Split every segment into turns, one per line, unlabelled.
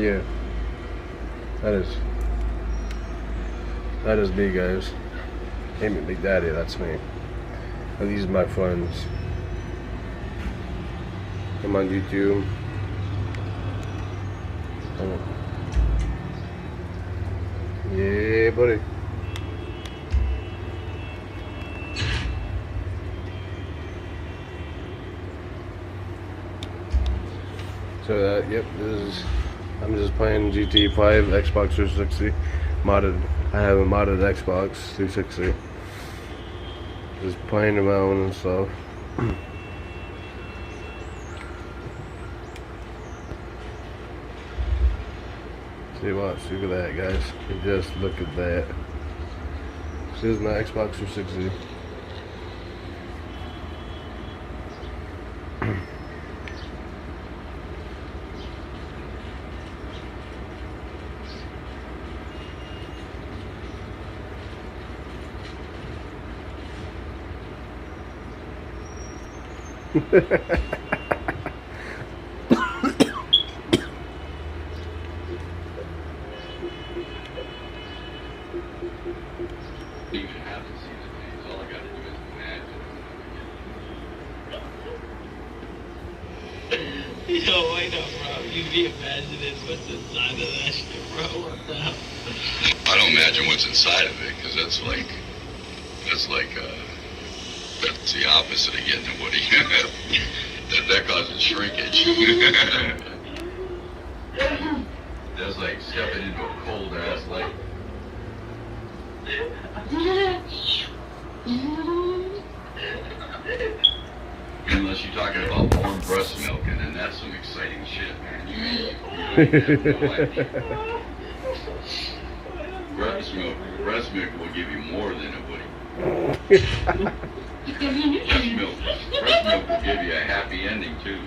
Yeah. That is me, guys. H8ME BIGDADDY, that's me. And these are my friends. I'm on YouTube. Oh. Yeah, buddy. So yep, I'm just playing Gta5 Xbox 360 modded. I have a modded Xbox 360. Just playing around and stuff. See what? Look at that, guys. Just look at that. This is my Xbox 360.
Even have to see the things. All I gotta do is imagine.
Yo, wait up, bro. You be imagining what's inside of that shit, bro. What the hell?
I don't imagine what's inside of it, because that's the opposite of getting a Woody. that causes shrinkage. That's like stepping into a cold ass lake. Unless you're talking about warm breast milk, and then that's some exciting shit, man. You have no idea. Breast milk will give you more than a Woody. Breast milk will give you a happy ending too.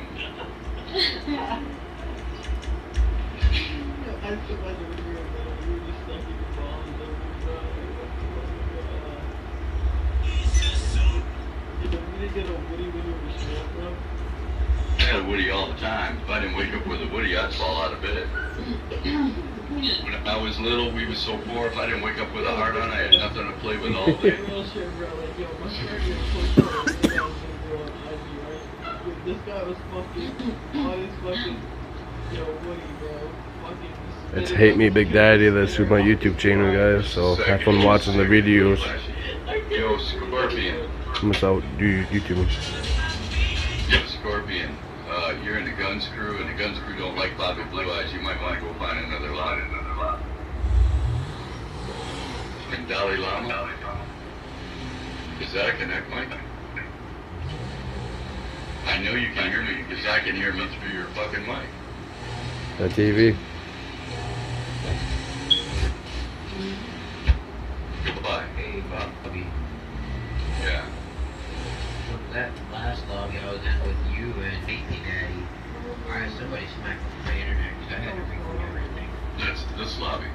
I had a Woody all the time. If I didn't wake up with a Woody, I'd fall out of bed. When I was little, we was so poor. If I didn't wake up with a heart on, I had nothing to play with all day.
This guy was fucking all this fucking Woody, bro.
It's H8ME BIGDADDY. That's who my YouTube channel, guys. So have fun watching the videos.
Yo, Scorpion.
I'm gonna do YouTube.
Yo, Scorpion. You're in the Guns Crew, and the Guns Crew don't like Bobby Blue Eyes. You might want to go find another lot. And Dalai Lama? Is that a connect mic? I know you can hear me, because I can hear me through your fucking mic.
That TV.
Goodbye.
Hey, Bobby.
Yeah.
That last log I was in with you and BigDaddy, alright, somebody smacked my internet because I had to record everything.
That's this lobby.